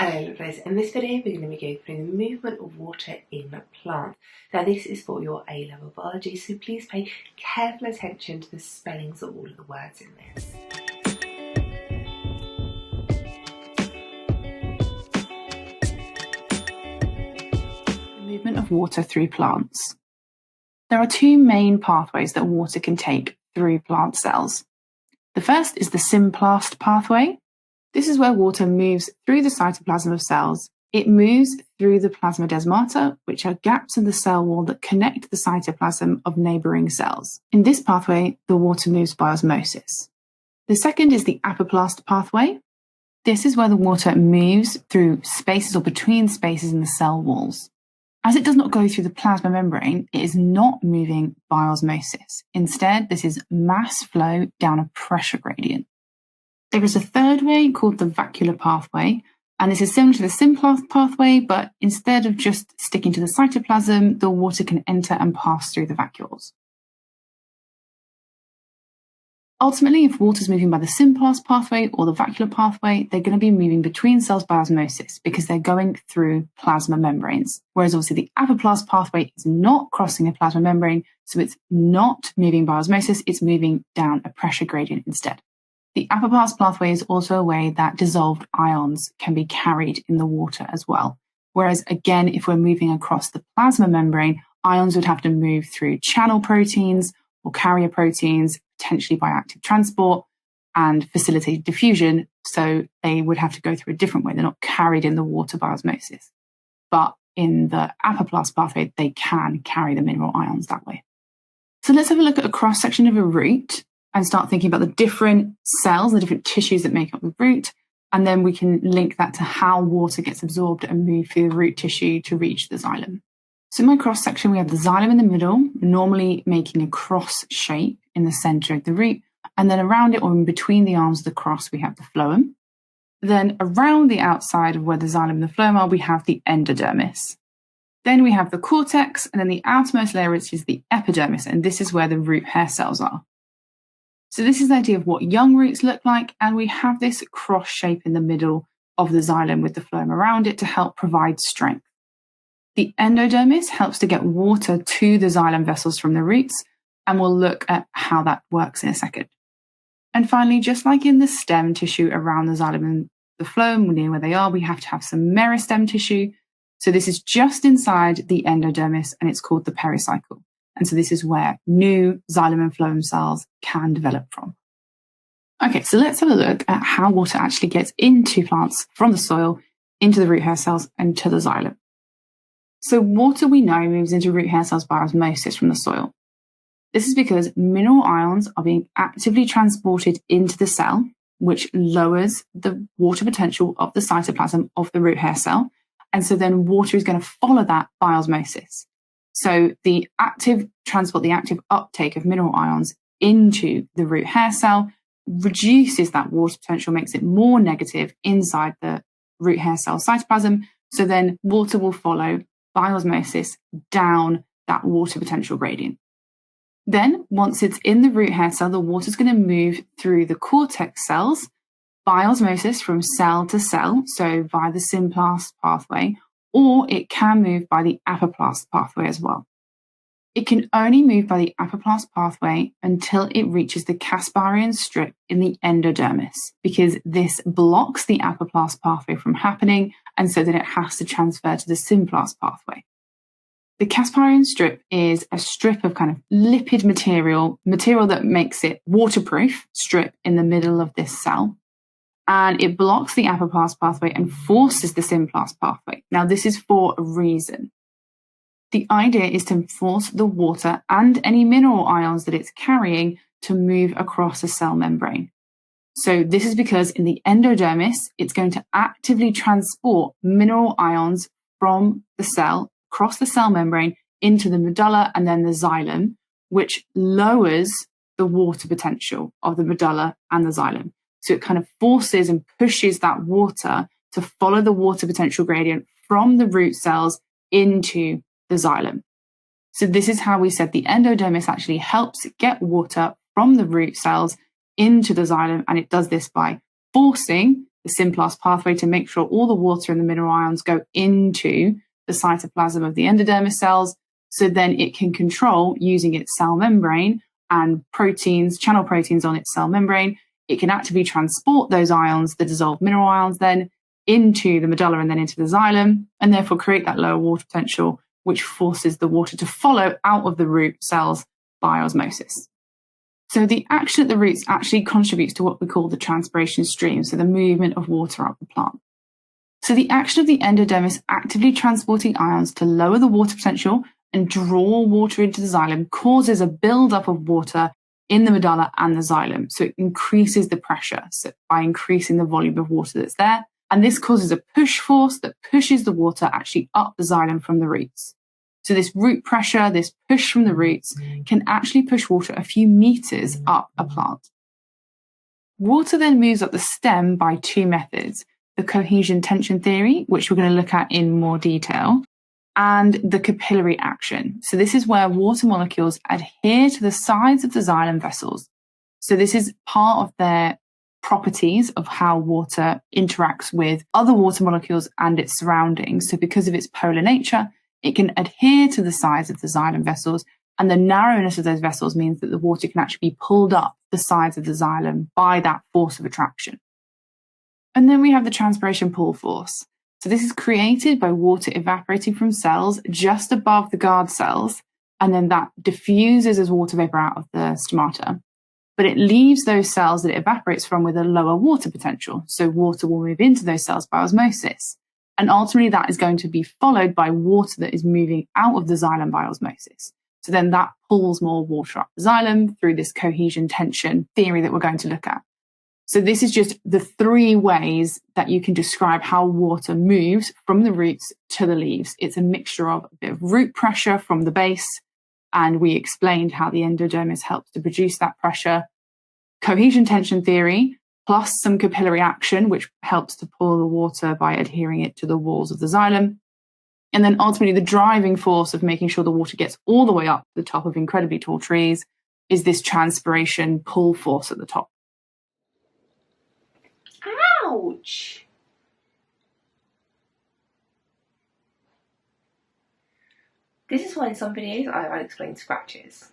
Hello lovelies, in this video we're going to be going through the movement of water in plants. Now this is for your A-level biology, so please pay careful attention to the spellings of all of the words in this. The movement of water through plants. There are two main pathways that water can take through plant cells. The first is the symplast pathway. This is where water moves through the cytoplasm of cells. It moves through the plasmodesmata, which are gaps in the cell wall that connect the cytoplasm of neighbouring cells. In this pathway, the water moves by osmosis. The second is the apoplast pathway. This is where the water moves through spaces or between spaces in the cell walls. As it does not go through the plasma membrane, it is not moving by osmosis. Instead, this is mass flow down a pressure gradient. There is a third way called the vacuolar pathway, and this is similar to the symplast pathway, but instead of just sticking to the cytoplasm, the water can enter and pass through the vacuoles. Ultimately, if water is moving by the symplast pathway or the vacuolar pathway, they're going to be moving between cells by osmosis because they're going through plasma membranes. Whereas obviously the apoplast pathway is not crossing a plasma membrane, so it's not moving by osmosis, it's moving down a pressure gradient instead. The apoplast pathway is also a way that dissolved ions can be carried in the water as well. Whereas again, if we're moving across the plasma membrane, ions would have to move through channel proteins or carrier proteins, potentially by active transport and facilitated diffusion. So they would have to go through a different way. They're not carried in the water by osmosis. But in the apoplast pathway, they can carry the mineral ions that way. So let's have a look at a cross-section of a root and start thinking about the different cells, the different tissues that make up the root, and then we can link that to how water gets absorbed and moved through the root tissue to reach the xylem. So in my cross-section, we have the xylem in the middle, normally making a cross shape in the centre of the root, and then around it or in between the arms of the cross, we have the phloem. Then around the outside of where the xylem and the phloem are, we have the endodermis. Then we have the cortex, and then the outermost layer, which is the epidermis, and this is where the root hair cells are. So this is the idea of what young roots look like, and we have this cross shape in the middle of the xylem with the phloem around it to help provide strength. The endodermis helps to get water to the xylem vessels from the roots, and we'll look at how that works in a second. And finally, just like in the stem tissue around the xylem and the phloem, near where they are, we have to have some meristem tissue. So this is just inside the endodermis, and it's called the pericycle. And so this is where new xylem and phloem cells can develop from. Okay, so let's have a look at how water actually gets into plants from the soil, into the root hair cells, and to the xylem. So water, we know, moves into root hair cells by osmosis from the soil. This is because mineral ions are being actively transported into the cell, which lowers the water potential of the cytoplasm of the root hair cell. And so then water is going to follow that by osmosis. So the active transport, the active uptake of mineral ions into the root hair cell reduces that water potential, makes it more negative inside the root hair cell cytoplasm. So then water will follow by osmosis down that water potential gradient. Then once it's in the root hair cell, the water is going to move through the cortex cells by osmosis from cell to cell, so via the symplast pathway, or it can move by the apoplast pathway as well. It can only move by the apoplast pathway until it reaches the Casparian strip in the endodermis, because this blocks the apoplast pathway from happening, and so then it has to transfer to the symplast pathway. The Casparian strip is a strip of kind of lipid material that makes it waterproof strip in the middle of this cell. And it blocks the apoplast pathway and forces the symplast pathway. Now, this is for a reason. The idea is to force the water and any mineral ions that it's carrying to move across a cell membrane. So this is because in the endodermis, it's going to actively transport mineral ions from the cell, across the cell membrane, into the medulla and then the xylem, which lowers the water potential of the medulla and the xylem. So it kind of forces and pushes that water to follow the water potential gradient from the root cells into the xylem. So this is how we said the endodermis actually helps get water from the root cells into the xylem, and it does this by forcing the symplast pathway to make sure all the water and the mineral ions go into the cytoplasm of the endodermis cells, so then it can control, using its cell membrane and proteins, channel proteins on its cell membrane, it can actively transport those ions, the dissolved mineral ions, then into the medulla and then into the xylem, and therefore create that lower water potential, which forces the water to follow out of the root cells by osmosis. So the action at the roots actually contributes to what we call the transpiration stream, so the movement of water up the plant. So the action of the endodermis actively transporting ions to lower the water potential and draw water into the xylem causes a buildup of water in the medulla and the xylem. So it increases the pressure by increasing the volume of water that's there. And this causes a push force that pushes the water actually up the xylem from the roots. So this root pressure, this push from the roots, can actually push water a few meters up a plant. Water then moves up the stem by two methods: the cohesion tension theory, which we're going to look at in more detail, and the capillary action. So this is where water molecules adhere to the sides of the xylem vessels. So this is part of their properties of how water interacts with other water molecules and its surroundings. So because of its polar nature, it can adhere to the sides of the xylem vessels, and the narrowness of those vessels means that the water can actually be pulled up the sides of the xylem by that force of attraction. And then we have the transpiration pull force. So this is created by water evaporating from cells just above the guard cells, and then that diffuses as water vapor out of the stomata. But it leaves those cells that it evaporates from with a lower water potential. So water will move into those cells by osmosis. And ultimately that is going to be followed by water that is moving out of the xylem by osmosis. So then that pulls more water up the xylem through this cohesion tension theory that we're going to look at. So this is just the three ways that you can describe how water moves from the roots to the leaves. It's a mixture of a bit of root pressure from the base, and we explained how the endodermis helps to produce that pressure, cohesion tension theory, plus some capillary action, which helps to pull the water by adhering it to the walls of the xylem. And then ultimately the driving force of making sure the water gets all the way up to the top of incredibly tall trees is this transpiration pull force at the top. Ouch! This is why in some videos I'll explain scratches.